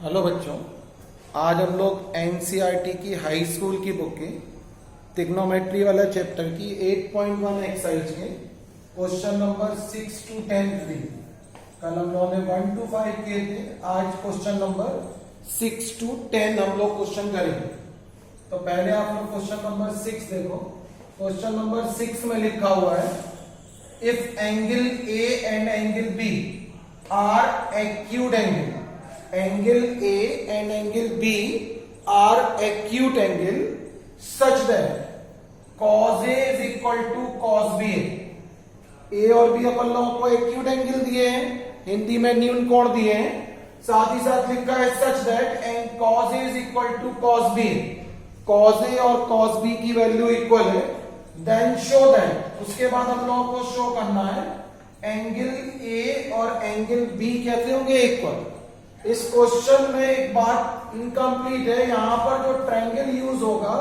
Hello बच्चों, आज हम लोग एनसीईआरटी की हाई स्कूल की बुक के ट्रिग्नोमेट्री वाला चैप्टर की 8.1 एक्सरसाइज के क्वेश्चन नंबर 6 to 10 करेंगे। कल हम लोगों ने 1 to 5 किए थे, आज क्वेश्चन नंबर 6 to 10 हम लोग क्वेश्चन करेंगे। तो पहले आप लोग क्वेश्चन नंबर 6 देखो। क्वेश्चन नंबर 6 में लिखा हुआ है, if angle A and angle B are acute angle, angle A and angle B are acute angle such that cos A is equal to cos B है। A और B अपन लोगों को acute angle दिए हैं, हिंदी में न्यून कोण दिए हैं, साथ ही साथ लिखा है such that and cos A is equal to cos B है। cos A और cos B की वैल्यू इक्वल है, then show that, उसके बाद हम लोगों को शो करना है एंगल A और एंगल B कैसे होंगे इक्वल। इस क्वेश्चन में एक बात इनकम्प्लीट है, यहां पर जो ट्रायंगल यूज होगा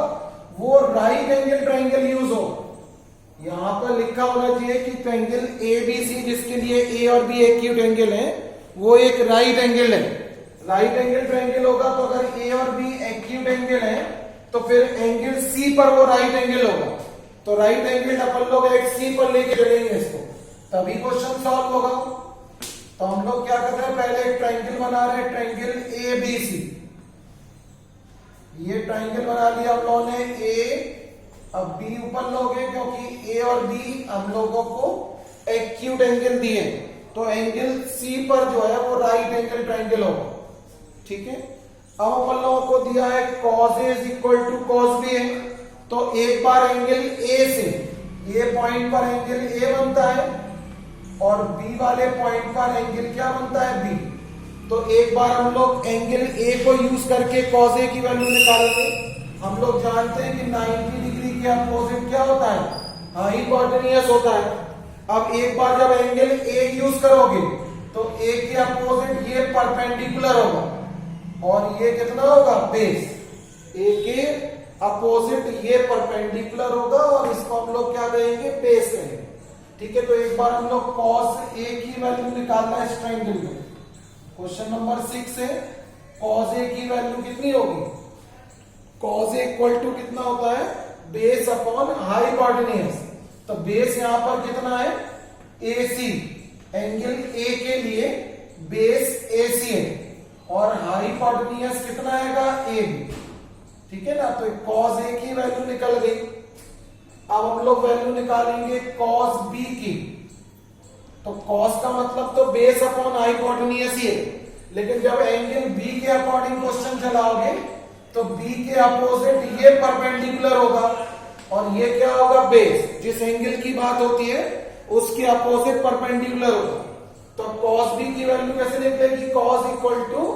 वो राइट एंगल ट्रायंगल यूज होगा। यहां पर लिखा होना चाहिए कि ट्रायंगल एबीसी जिसके लिए ए और बी एक्यूट एंगल है वो एक राइट एंगल है। राइट एंगल ट्रायंगल होगा तो अगर ए और बी एक्यूट एंगल है तो फिर एंगल सी पर वो राइट एंगल होगा। तो राइट एंगल अपन लोग एक सी पर लेके चलेंगे इसको, तभी क्वेश्चन सॉल्व होगा। तो हम लोग क्या कर रहे हैं, पहले एक ट्रायंगल बना रहे हैं, ट्रायंगल ए बी सी। ये ट्रायंगल बना लिया हम लोगों ने ए, अब बी ऊपर लोगे क्योंकि ए और बी हम लोगों को एक्यूट एंगल दिए, तो एंगल सी पर जो है वो राइट एंगल ट्रायंगल होगा। ठीक है, अब अपन लोगों को दिया है cos A is equal to cos B है, तो एक बार एंगल ए से ये पॉइंट पर एंगल ए बनता है और बी वाले पॉइंट पर एंगल क्या बनता है बी। तो एक बार हम लोग एंगल ए को यूज करके cos A की वैल्यू निकालेंगे। हम लोग जानते हैं कि 90 डिग्री के अपोजिट क्या होता है, हाइपोटेन्यूज होता है। अब एक बार जब एंगल ए यूज करोगे तो ए के अपोजिट ये परपेंडिकुलर होगा और ये कितना होगा बेस। ए के अपोजिट ये परपेंडिकुलर होगा और इसको हम लोग क्या कहेंगे बेस कहेंगे। ठीक है, तो एक बार हम लोग cos A की वैल्यू निकालना है इस ट्रायंगल में। क्वेश्चन नंबर 6 है, cos A की वैल्यू कितनी होगी, cos A इक्वल टू कितना होता है बेस अपॉन हाइपोटेन्यूज। तो बेस यहां पर कितना है AC, एंगल A के लिए बेस AC है और हाइपोटेन्यूज कितना आएगा AB। ठीक है ना, तो cos A की वैल्यू निकल गई। अब हम लोग वैल्यू निकालेंगे cos B की। तो cos का मतलब तो बेस अपॉन हाइपोटेन्यूज ही है, लेकिन जब एंगल B के अकॉर्डिंग क्वेश्चन चलाओगे तो B के अपोजिट ये परपेंडिकुलर होगा और ये क्या होगा बेस। जिस एंगल की बात होती है उसके अपोजिट परपेंडिकुलर होगा। तो cos B की वैल्यू कैसे निकलेगी, cos equal to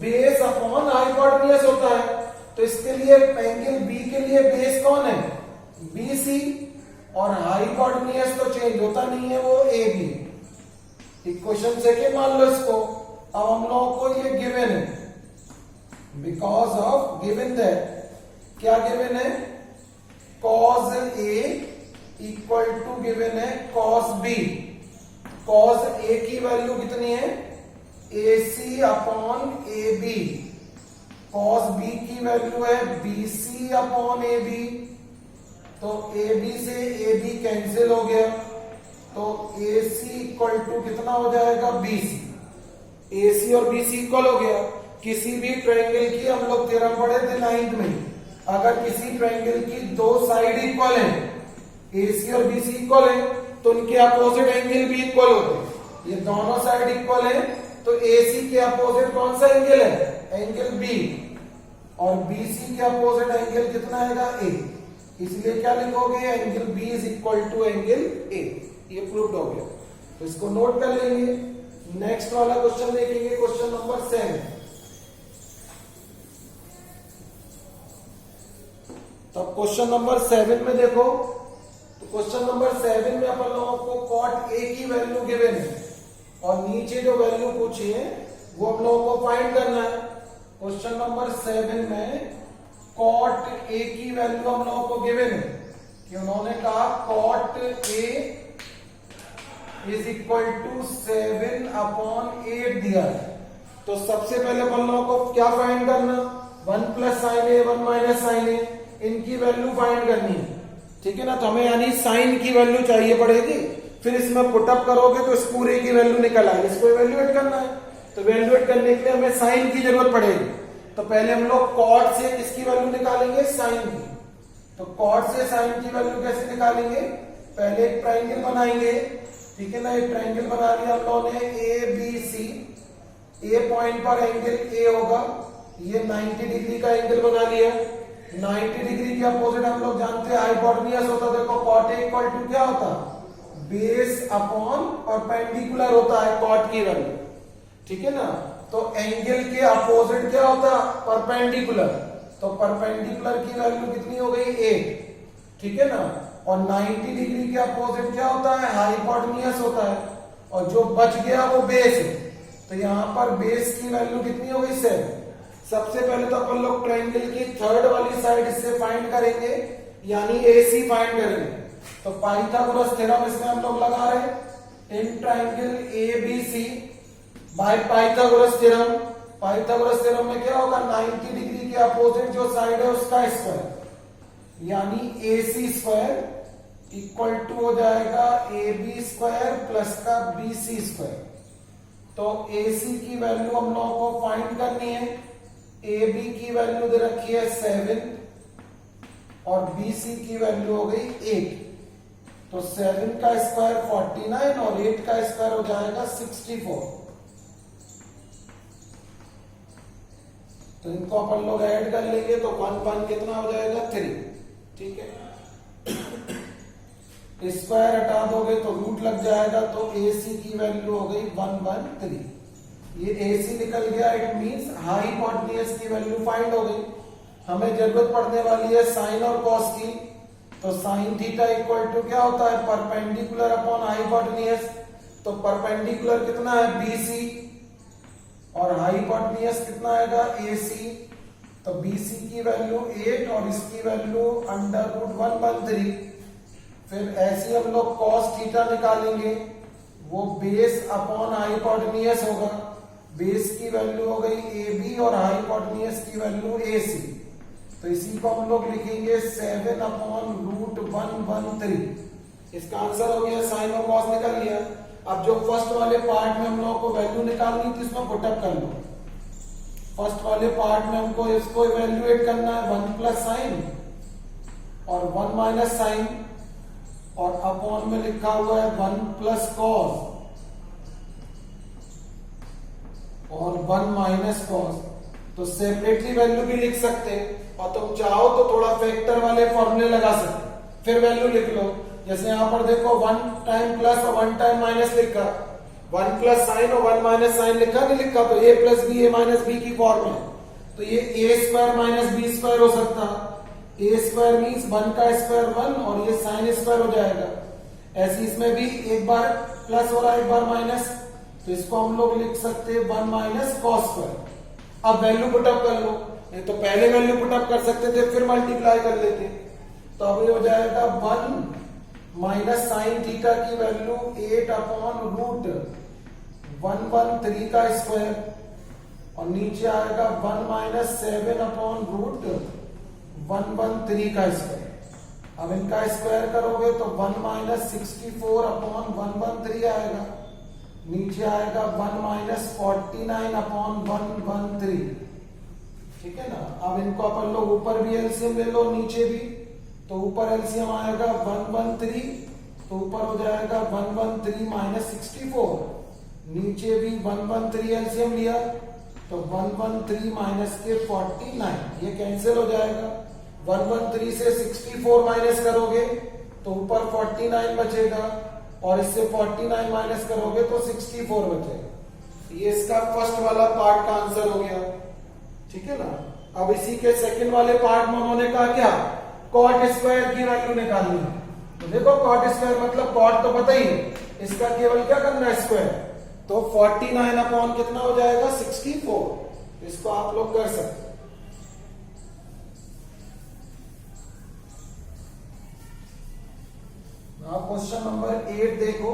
base upon hypotenuse होता है। तो इसके लिए एंगल B के लिए बेस कौन है BC और हाइपोटेन्यूज तो चेंज होता नहीं है, वो AB। इक्वेशन सेकेंड मान लो इसको। अब हम लोगों को ये गिवन है, बिकॉज ऑफ गिवन दैट, क्या गिवन है cos A equal to given है cos B। cos A की वैल्यू कितनी है AC upon AB, cos B की वैल्यू है BC अपॉन AB। तो AB से AB कैंसिल हो गया, तो AC इक्वल टू कितना हो जाएगा BC। AC और BC इक्वल हो गया। किसी भी ट्रायंगल की हम लोग थ्योरम पढ़े थे 9th में, अगर किसी ट्रायंगल की दो साइड इक्वल है, AC और BC इक्वल है, तो उनके अपोजिट एंगल भी इक्वल होते हैं। ये दोनों साइड इक्वल है तो AC के अपोजिट कौन सा एंगल है एंगल B और BC के अपोजिट एंगल कितना आएगा A। इसलिए क्या लिखोगे angle B is equal to angle A। ये प्रूव्ड हो गया, तो इसको नोट कर लेंगे। नेक्स्ट वाला क्वेश्चन देखेंगे, क्वेश्चन नंबर 7। तो क्वेश्चन नंबर 7 में देखो, तो क्वेश्चन नंबर 7 में अपन लोगों को cot A की वैल्यू गिवन है और नीचे जो वैल्यू पूछी है वो हम लोगों को फाइंड करना है। क्वेश्चन नंबर 7 में cot A की वैल्यू हम लोगों को गिवन है कि उन्होंने कहा cot A is equal to 7 upon 8 दिया है। तो सबसे पहले अपन लोगों को क्या फाइंड करना, 1 प्लस साइन ए 1 माइनस साइन ए, इनकी वैल्यू फाइंड करनी है, ठीक है ना। तो हमें यानी साइन की वैल्यू चाहिए पड़ेगी, फिर इसमें पुटअप करोगे तो इस पूरे की वैल्यू निकल आएगी, इसको इवेल्युएट करना है। तो इवेल्युएट करने के लिए हमें साइन की जरूरत पड़ेगी। तो पहले हम लोग कॉट से किसकी वैल्यू निकालेंगे, साइन की। तो कॉट से साइन की वैल्यू कैसे निकालेंगे, पहले एक ट्राइंगल बनाएंगे, ठीक है ना। एक ट्राइंगल बना लिया हम लोगों ने A B C, A point पर एंगल ए होगा, ये 90 डिग्री का एंगल बना लिया। 90 डिग्री के अपोजिट हम लोग जानते हैं हाइपोटेन्यूज होता है। देखो कॉट ए इक्वल टू क्या होता है, बेस अपॉन परपेंडिकुलर होता है कॉट की वैल्यू, ठीक है ना। तो एंगल के अपोजिट क्या होता है, परपेंडिकुलर। तो परपेंडिकुलर की वैल्यू कितनी हो गई, 8, ठीक है ना। और 90 डिग्री के अपोजिट क्या होता है, हाइपोटेन्यूज होता है, और जो बच गया वो बेस है। तो यहां पर बेस की वैल्यू कितनी हो गई, 7। सबसे पहले तो अपन लोग ट्रायंगल की थर्ड वाली साइड इससे फाइंड करेंगे, यानी AC फाइंड करेंगे। तो पाइथागोरस थ्योरम इसमें हम लोग लगा रहे हैं, in triangle ABC by Pythagoras theorem. Pythagoras theorem में क्या होगा, 90 डिग्री के अपोजिट जो साइड है उसका स्क्वायर, यानी AC स्क्वायर इक्वल टू हो जाएगा AB स्क्वायर प्लस का BC स्क्वायर। तो AC की वैल्यू हम लोगों को फाइंड करनी है, AB की वैल्यू दे रखी है 7 और BC की वैल्यू हो गई 8। तो 7 का स्क्वायर 49 और 8 का स्क्वायर हो जाएगा 64। तो इनको अपन लोग ऐड कर लेंगे तो 1 कितना हो जाएगा, 3, ठीक है। स्क्वायर हटा दोगे तो रूट लग जाएगा, तो AC की वैल्यू हो गई 113। ये AC निकल गया, इट मींस हाइपोटेन्यूज की वैल्यू फाइंड हो गई। हमें जरूरत पड़ने वाली है साइन और कॉस की। तो साइन थीटा इक्वल टू क्या होता है, परपेंडिकुलर अपॉन हाइपोटेन्यूज। तो परपेंडिकुलर कितना है, BC, और हाइपोटेन्यूज कितना आएगा, AC। तो BC की वैल्यू 8 और इसकी वैल्यू √113। फिर ऐसे हम लोग cos थीटा निकालेंगे, वो बेस अपॉन हाइपोटेन्यूज होगा। बेस की वैल्यू हो गई AB और हाइपोटेन्यूज की वैल्यू AC। तो इसी को हम लोग लिखेंगे 7/√113। इसका आंसर हो गया, साइन और कॉस निकल लिया। अब जो फर्स्ट वाले पार्ट में हम लोगों को वैल्यू निकालनी थी, इसमें पुटअप कर लो। फर्स्ट वाले पार्ट में हमको इसको इवेल्युएट करना है, 1 प्लस साइन और 1 माइनस साइन, और अपॉन में लिखा हुआ है 1 प्लस कॉस और 1 माइनस कॉस। तो सेपरेटली वैल्यू भी लिख सकते हैं, और तुम चाहो तो थोड़ा फैक्टर वाले फॉर्मूले लगा सकते, फिर वैल्यू लिख लो। जैसे यहां पर देखो 1 टाइम प्लस और 1 टाइम माइनस लिखा, 1 प्लस साइन और 1 माइनस साइन लिखा, नहीं लिखा, तो A plus B A minus B की फॉर्म है। तो ये A square minus B square हो सकता, A स्क्वायर मीन्स 1 का स्क्वायर 1 और ये साइन स्क्वायर हो जाएगा। ऐसे इसमें भी एक बार प्लस हो रहा है, एक बार माइनस, तो इसको हम लोग लिख सकते हैं 1 माइनस कॉस स्क्वायर। अब वैल्यू पुटअप कर लो, नहीं तो पहले वैल्यू पुटअप कर सकते थे फिर मल्टीप्लाई कर लेते। तो अभी हो जाएगा 1 माइनस साइन थीटा की वैल्यू 8/√113 का स्क्वायर, और नीचे आएगा 1 माइनस 7/√113 का स्क्वायर। अब इनका स्क्वायर करोगे तो 1 माइनस 64/113 आएगा, नीचे आएगा 1 माइनस 49/113, ठीक है ना। अब इनको अपन लोग ऊपर भी एलसीएम ले लो, नीचे भी, तो ऊपर एलसीएम आएगा 113, तो ऊपर हो जाएगा 113 माइनस 64, नीचे भी 113 एलसीएम लिया तो 113 माइनस के 49, ये कैंसिल हो जाएगा। 113 से 64 माइनस करोगे तो ऊपर 49 बचेगा, और इससे 49 माइनस करोगे तो 64 बचेगा। ये इसका फर्स्ट वाला पार्ट का आंसर हो गया, ठीक है ना। अब इसी के सेकंड वाले पार्ट में उन्होंने कहा क्या, कॉट स्क्वायर की वैल्यू निकालनी है। तो देखो कॉट स्क्वायर मतलब कॉट तो पता ही है, इसका केवल क्या करना है, स्क्वायर। तो 49 अपॉन कितना हो जाएगा, 64। इसको आप लोग कर सकते। क्वेश्चन नंबर 8 देखो।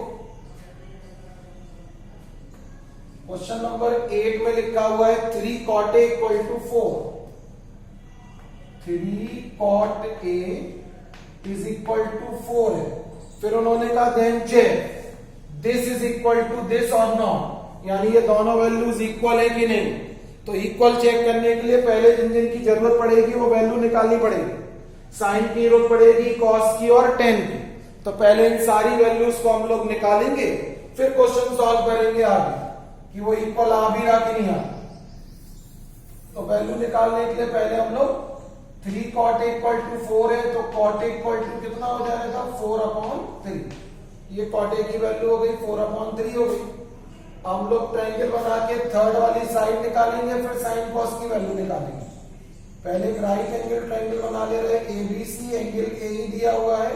क्वेश्चन नंबर 8 में लिखा हुआ है 3 cot A equal to 4। 3 cot A is equal to 4 है। फिर उन्होंने कहा then check this is equal to this और नॉट, यानी ये दोनों वैल्यूज इक्वल है कि नहीं। तो इक्वल चेक करने के लिए पहले जिन जिन की जरूरत पड़ेगी वो वैल्यू निकालनी पड़ेगी। साइन की जरूरत पड़ेगी, कॉस की और टेन की। तो पहले इन सारी वैल्यूज को हम लोग निकालेंगे, फिर क्वेश्चन सॉल्व करेंगे आगे कि वो इक्वल आ भी रहा कि नहीं आ। तो वैल्यू निकालने के लिए पहले हम लोग 3 cot इक्वल टू 4 है, तो cot इक्वल टू कितना हो जाएगा 4/3। ये cot की वैल्यू हो गई 4/3 हो गई। हम लोग ट्रायंगल बना के थर्ड वाली साइड निकालेंगे, फिर साइन कॉस की वैल्यू निकालेंगे। पहले एक राइट एंगल ट्रायंगल बना ले रहे हैं एबीसी, एंगल ए दिया हुआ है।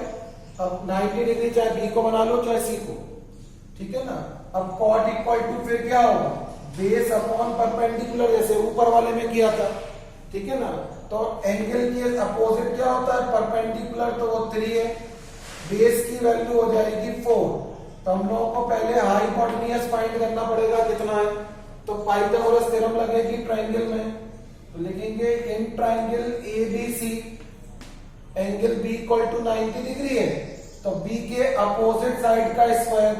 अब 90 डिग्री चाहे बी को बना लो चाहे सी को, ठीक है ना। अब cot इक्वल टू फिर क्या होगा, बेस अपॉन परपेंडिकुलर, जैसे ऊपर वाले में किया था, ठीक है ना। तो एंगल के अपोजिट क्या होता है परपेंडिकुलर, तो वो 3 है। बेस की वैल्यू हो जाएगी 4। तो हम लोगों को पहले हाइपोटेन्यूज फाइंड करना पड़ेगा कितना है। तो पाइथागोरस थ्योरम लगेगी ट्रायंगल में, तो लिखेंगे in triangle ABC angle B equal to 90 degree है, तो बी के अपोजिट साइड का स्क्वायर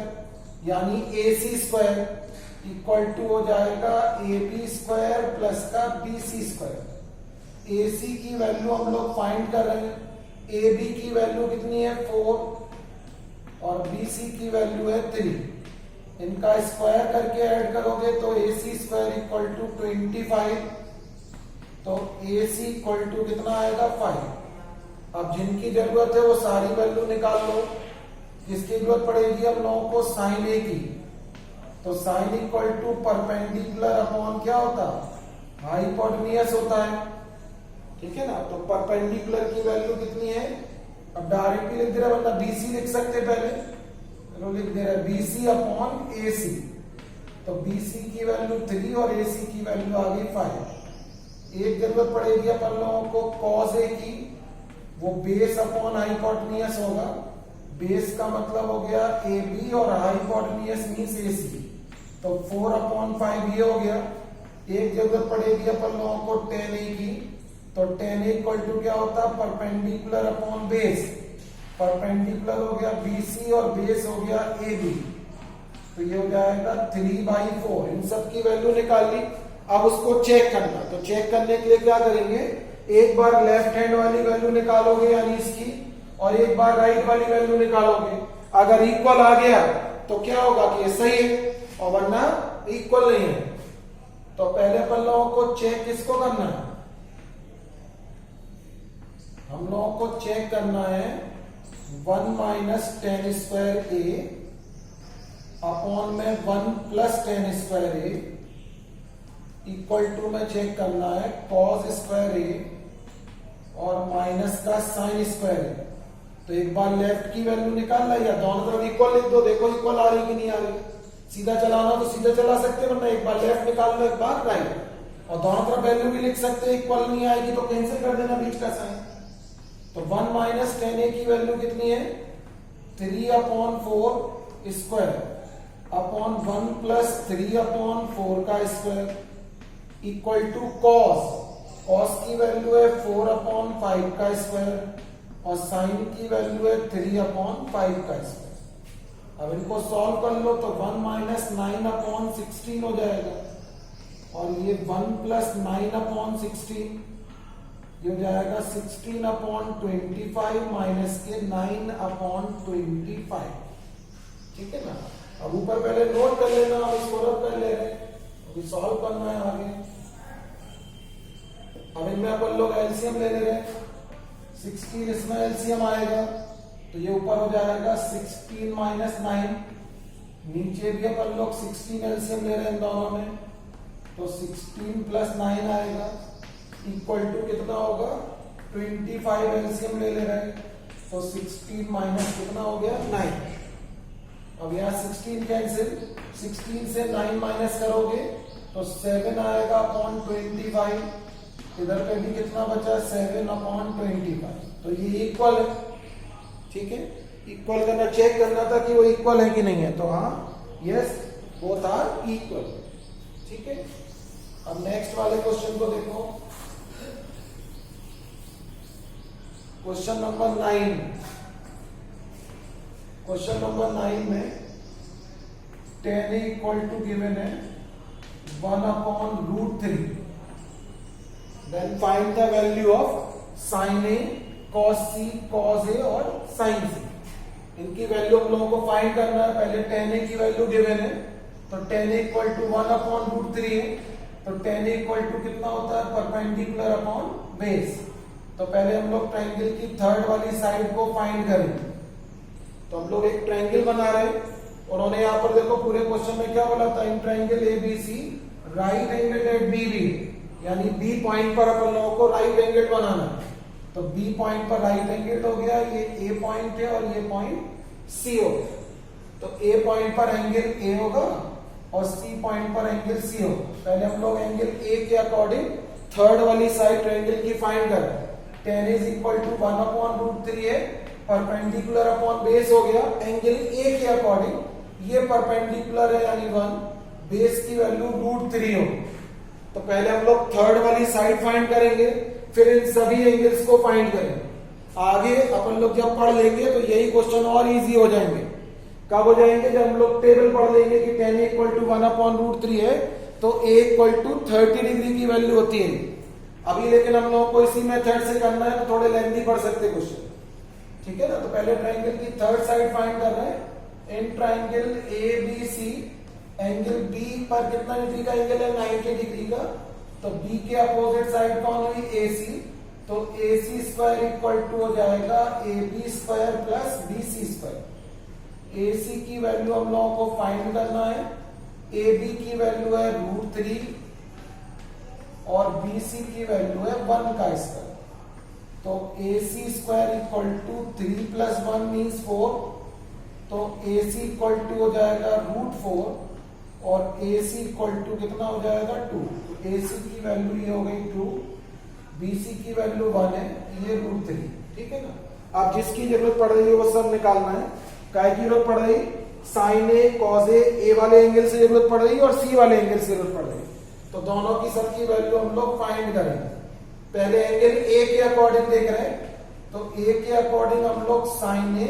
यानी एसी स्क्वायर इक्वल टू हो जाएगा AB स्क्वायर प्लस का BC स्क्वायर। AC की वैल्यू हम लोग फाइंड कर रहे हैं, AB की वैल्यू कितनी है 4 और BC की वैल्यू है 3। इनका स्क्वायर करके ऐड करोगे तो AC स्क्वायर इक्वल टू 25, तो AC इक्वल टू कितना आएगा 5। अब जिनकी जरूरत है वो सारी वैल्यू निकाल लो। जिसकी जरूरत पड़ेगी हम लोगों को साइन ए की, तो sine equal to perpendicular upon क्या होता है हाइपोटेन्यूज होता है, ठीक है ना। तो परपेंडिकुलर की वैल्यू कितनी है, अब डायरेक्टली लिख दे रहा वरना BC लिख सकते पहले, चलो लिख दे रहा BC अपॉन AC। तो BC की वैल्यू 3 और AC की वैल्यू आ गई 5। एक जरूरत पड़ेगी अपन लोगों को cos A की, वो बेस अपॉन हाइपोटेन्यूज होगा। बेस का मतलब हो गया AB और हाइपोटेन्यूज मींस AC, तो 4/5 ये हो गया। एक जरूरत पड़ेगी अपन लोगों को tan A की, तो tan A इक्वल टू क्या होता है परपेंडिकुलर अपॉन बेस। परपेंडिकुलर हो गया BC और बेस हो गया AB, तो ये हो जाएगा 3/4। इन सब की वैल्यू निकाल ली। अब उसको चेक करना, तो चेक करने के लिए क्या करेंगे, एक बार लेफ्ट हैंड वाली वैल्यू निकालोगे यानी इसकी, और एक बार राइट वाली वैल्यू निकालोगे। अगर इक्वल आ गया तो क्या होगा कि ये सही है, और वरना इक्वल नहीं है। तो पहले अपन लोगों को चेक किसको करना है, हम लोगों को चेक करना है 1 minus tan square A upon में 1 plus tan square A equal to में चेक करना है cos स्क्वायर A और माइनस का साइन स्क्वायर A। तो एक बार लेफ्ट की वैल्यू निकालना या दोनों तरफ इक्वल लिख दो, देखो इक्वल आ रही कि नहीं आ रही। सीधा चलाना तो सीधा चला सकते, वरना एक बार लेफ्ट निकाल लो एक बार राइट, और दोनों तरफ वैल्यू भी लिख सकते हैं। इक्वल नहीं आएगी तो कैंसिल कर देना बीच का साइन। तो 1 माइनस tan A की वैल्यू कितनी है 3/4 स्क्वायर अपॉन 1 प्लस 3/4 का स्क्वायर इक्वल टू cos की वैल्यू है 4/5 का स्क्वायर और साइन की वैल्यू है 3/5 का स्क्वायर। अब इनको सॉल्व कर लो तो 1 माइनस 9/16 हो जाएगा, और ये 1 प्लस 9/16 ये हो जाएगा 16/25 माइनस के 9/25, ठीक है ना। अब ऊपर पहले नोट कर लेना, अब इसको रब कर ले रहे हैं, अभी सॉल्व करना है आगे। अब इनमें अपन लोग एलसीएम ले रहे हैं, 16 इसमें एलसीएम आएगा तो ये ऊपर हो जाएगा 16 माइनस 9, नीचे भी अपन लोग 16 एलसीएम ले रहे हैं इन दोनों में, तो 16 प्लस 9 आएगा इक्वल टू कितना होगा 25 एलसीएम ले रहे हैं, तो 16 माइनस कितना हो गया 9। अब यहाँ 16 कैंसिल, 16 से 9 माइनस करोगे तो 7 आएगा अपॉन 25, इधर पे भी कितना बचा 7/25, तो ये इक्वल है, ठीक है। इक्वल करना, चेक करना था कि वो इक्वल है कि नहीं है, तो हाँ यस बोथ आर इक्वल। ठीक है। अब नेक्स्ट वाले क्वेश्चन को देखो, क्वेश्चन नंबर 9। क्वेश्चन नंबर 9 में tan A equal to given है 1/√3। Then find the value of sin A, cos C, cos A और sin C। इनकी वैल्यू हम लोगों को फाइंड करना है। पहले tan A की वैल्यू गिवन है, तो tan A इक्वल टू 1/√3 है। तो tan A इक्वल टू कितना होता है, परपेंडिकुलर अपॉन बेस। तो पहले हम लोग ट्रायंगल की थर्ड वाली साइड को फाइंड करेंगे। तो हम लोग एक ट्रायंगल बना रहे हैं, उन्होंने यहाँ पर देखो पूरे क्वेश्चन में क्या बोला था, in triangle ABC right angle at BB, यानी B पॉइंट पर अपन लोगों को राइट एंगल बनाना है। तो B पॉइंट पर राइट एंगल हो गया, ये A पॉइंट है और ये पॉइंट C हो गया। तो A पॉइंट पर एंगल A होगा और C पॉइंट पर एंगल C होगा। पहले हम लोग एंगल A के अकॉर्डिंग थर्ड वाली साइड ट्रायंगल की फाइंड कर रहे हैं। tan इज इक्वल टू 1/√3 है, परपेंडिकुलर अपॉन बेस हो गया। एंगल A के अकॉर्डिंग ये परपेंडिकुलर है यानी 1, बेस की वैल्यू √3 हो। तो पहले हम लोग थर्ड वाली साइड फाइंड करेंगे, फिर इन सभी एंगल्स को फाइंड करेंगे। आगे अपन लोग जब पढ़ लेंगे तो यही क्वेश्चन और इजी हो जाएंगे। कब हो जाएंगे, जब हम लोग टेबल पढ़ लेंगे कि tan A इक्वल टू 1/√3 है, तो A इक्वल टू 30 डिग्री की वैल्यू होती है। अभी लेकिन हम लोगों को इसी मेथड से करना है, तो थोड़े लेंथी पढ़ सकते क्वेश्चन, ठीक है ना। तो पहले ट्रायंगल की थर्ड साइड फाइंड कर रहे हैं। In triangle ABC angle B पर कितना डिग्री का एंगल है, 90 डिग्री का। तो B के अपोजिट साइड कौन हुई, AC। तो AC स्क्वायर इक्वल टू हो जाएगा AB square plus BC square. AC की वैल्यू हम लोगों को फाइंड करना है। AB की वैल्यू है √3 और BC की वैल्यू है 1 का स्क्वायर। तो AC square equal to 3 plus 1 means 4। तो AC इक्वल टू हो जाएगा √4 और AC इक्वल टू कितना हो जाएगा 2। तो AC की वैल्यू ये हो गई 2, BC की वैल्यू 1 है, ये √3, ठीक है ना। अब जिसकी जरूरत पड़ रही है वो सब निकालना है। काय की जरूरत पड़ रही, sin A, cos A वाले एंगल से जरूरत पड़ रही है और C वाले एंगल से जरूरत पड़ रही है। तो दोनों की सबकी वैल्यू हम लोग फाइंड करेंगे। पहले एंगल A के अकॉर्डिंग देख रहे हैं, तो A के अकॉर्डिंग हम लोग sin A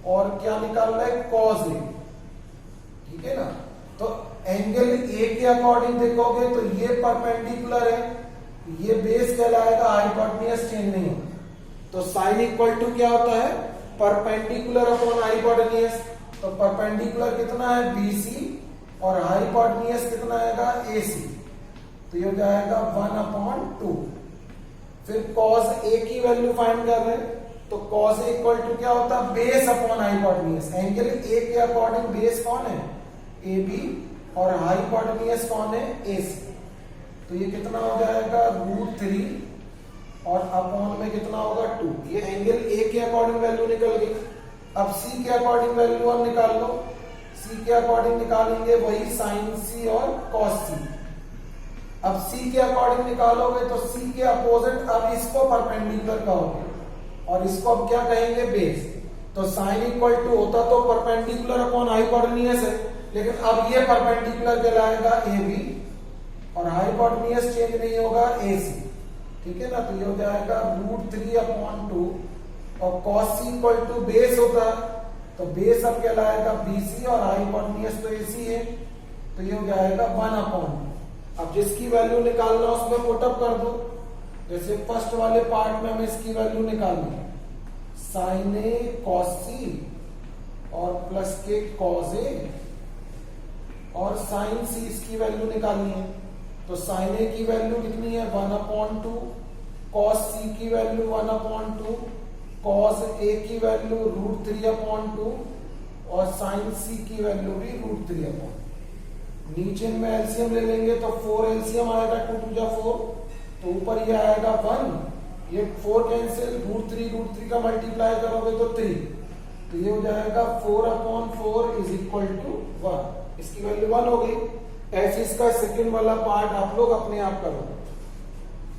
और क्या निकाल रहे हैं, cos A, ठीक है ना। तो एंगल A के अकॉर्डिंग देखोगे तो ये परपेंडिकुलर है, ये बेस कहलाएगा, हाइपोटेन्यूज चेंज नहीं होगा। तो sin इक्वल टू क्या होता है, परपेंडिकुलर अपॉन हाइपोटेन्यूज। तो परपेंडिकुलर कितना है, BC और हाइपोटेन्यूज कितना आएगा, AC। तो ये हो जाएगा 1/2। फिर cos A की वैल्यू फाइंड कर रहे हैं, तो cos A इक्वल टू क्या होता है, base upon hypotenuse. Angle A के अकॉर्डिंग बेस कौन है, AB, और हाइपोटेन्यूज कौन है, AC। तो ये कितना हो जाएगा √3 और अपॉन में कितना होगा 2। ये एंगल A के अकॉर्डिंग वैल्यू निकल गई। अब C के अकॉर्डिंग वैल्यू हम निकाल लो। C के अकॉर्डिंग निकालेंगे वही sin C और cos C। अब C के अकॉर्डिंग निकालोगे तो C के अपोजिट अब इसको परपेंडिकुलर कहोगे और इसको अब क्या कहेंगे, बेस। तो sin इक्वल टू होता तो परपेंडिकुलर अपॉन हाइपोटेन्यूज है, लेकिन अब ये परपेंडिकुलर कहलाएगा AB और हाइपोटेन्यूज चेंज नहीं होगा, AC, ठीक है ना। तो ये हो जाएगा √3/2 और cos C equal to base होता तो बेस अब कहलाएगा BC और हाइपोटेन्यूज तो AC है, तो ये हो जाएगा 1/2। अब जिसकी वैल्यू निकालना उसमें पुटअप कर दो। जैसे फर्स्ट वाले पार्ट में हमें इसकी वैल्यू निकालनी है, sin A cos C और प्लस के cos A और sin C इसकी वैल्यू निकालनी है। तो sin A की वैल्यू कितनी है, 1/2, cos C की वैल्यू 1/2, cos A की वैल्यू √3/2 और sin C की वैल्यू भी √3/2। नीचे में एलसीएम ले लेंगे तो 4 एलसीएम आएगा, 2 2 जा 4, तो ऊपर ये आएगा 1, ये 4 कैंसिल, √3 का मल्टीप्लाई करोगे तो 3, तो ये हो जाएगा 4/4 इज इक्वल टू 1। इसकी वैल्यू 1 हो गई। ऐसे इसका सेकंड वाला पार्ट आप लोग अपने आप करोगे,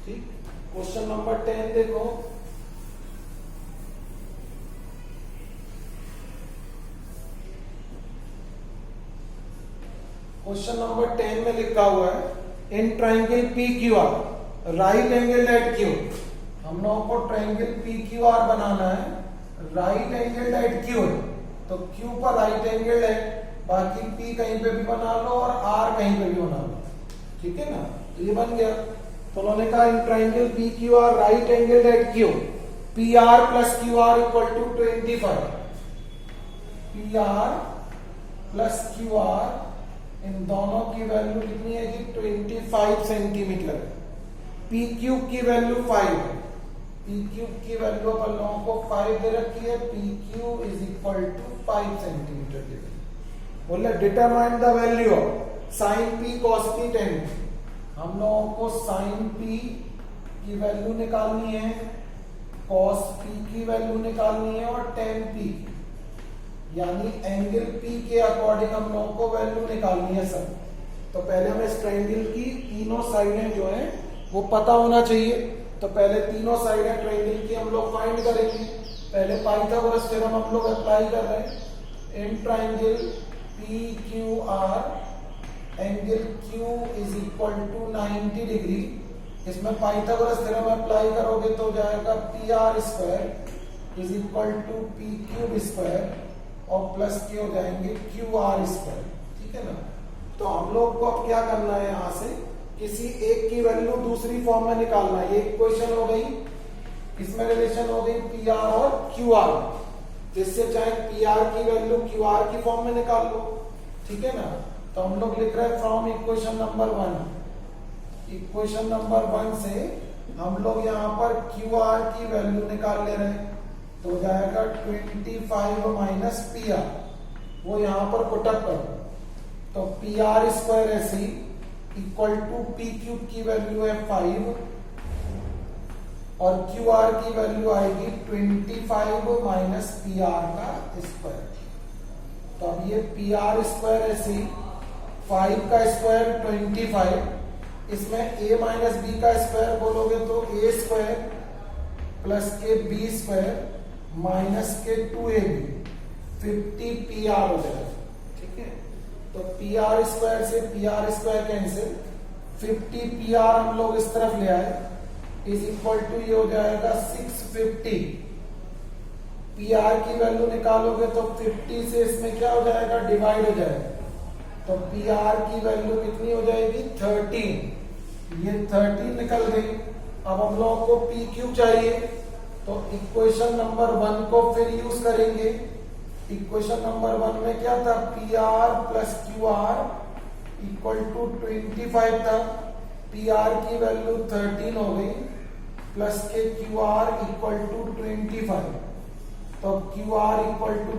ठीक। क्वेश्चन नंबर 10 देखो। क्वेश्चन नंबर 10 में लिखा हुआ है in triangle P Q R right angle at Q. हम लोगों को ट्राइंगल पी क्यू आर बनाना है, राइट एंगल एट क्यू है, तो क्यू पर राइट एंगल है, बाकी पी कहीं पे भी बना लो और आर कहीं पे भी बना लो, ठीक है ना। तो ये बन गया। तो उन्होंने कहा in triangle P Q R right angle at Q P R plus Q R equal to 25। P R plus Q R इन दोनों की वैल्यू कितनी है जी 25 सेंटीमीटर। पी क्यूब की वैल्यू 5 है, पी क्यूब की वैल्यू अपन लोगों को 5 दे रखी है, P cube is equal to 5 centimetre दे रखी। बोले determine the value of sine P cos P ten. हम लोगों को साइन पी की वैल्यू निकालनी है, कॉस पी की वैल्यू निकालनी है और टेन पी यानी एंगल पी के अकॉर्डिंग हम लोगों को वैल्यू निकालनी है सब। तो पहले हमें इस ट्रायंगल की तीनों साइडें जो है वो पता होना चाहिए। तो पहले तीनों साइडें ट्रायंगल की हम लोग फाइंड करेंगे। पहले पाइथागोरस थ्योरम हम लोग अप्लाई कर रहे हैं। In triangle P Q R angle Q is equal to 90 degree. इसमें पाइथागोरस थ्योरम अप्लाई करोगे तो जाएगा P R square is equal to P cube square और प्लस के हो जाएंगे क्यू आर स्क्वायर, ठीक है ना। तो हम लोग को अब क्या करना है, यहां से किसी एक की वैल्यू दूसरी फॉर्म में निकालना है। ये इक्वेशन हो गई, इसमें रिलेशन हो गई पी आर और क्यू आर, जिससे चाहे पी आर की वैल्यू क्यू आर की फॉर्म में निकाल लो, ठीक है ना। तो हम लोग लिख रहे हैं from equation number 1। Equation number 1 से हम लोग यहाँ पर क्यू आर की वैल्यू निकाल ले रहे हैं, तो हो जाएगा 25 माइनस पी आर, वो यहां पर पुटअप करो। तो पी आर स्क्वायर ऐसी इक्वल टू पी क्यूब की वैल्यू है 5 और क्यू आर की वैल्यू आएगी 25 माइनस पी आर का स्क्वायर। तो अब ये पी आर स्क्वायर ऐसी 5 का स्क्वायर 25, इसमें a माइनस बी का स्क्वायर बोलोगे तो a स्क्वायर प्लस के बी स्क्वायर माइनस के 2ab 50 पी आर हो जाएगा, ठीक है। तो पी आर स्क्वायर से P R square cancel, 50 P R हम लोग इस तरफ ले आए इज इक्वल टू ये हो जाएगा 650। पी आर की वैल्यू निकालोगे तो 50 से इसमें क्या हो जाएगा डिवाइड हो जाएगा, तो पी आर की वैल्यू कितनी हो जाएगी 13। ये 13 निकल गई। अब हम लोगों को पी क्यू चाहिए, तो इक्वेशन नंबर 1 को फिर यूज करेंगे। इक्वेशन नंबर 1 में क्या था, P R plus Q R equal to 25 था, पी आर की वैल्यू 13 हो गई प्लस के क्यू आर इक्वल टू 25। तो क्यू आर इक्वल टू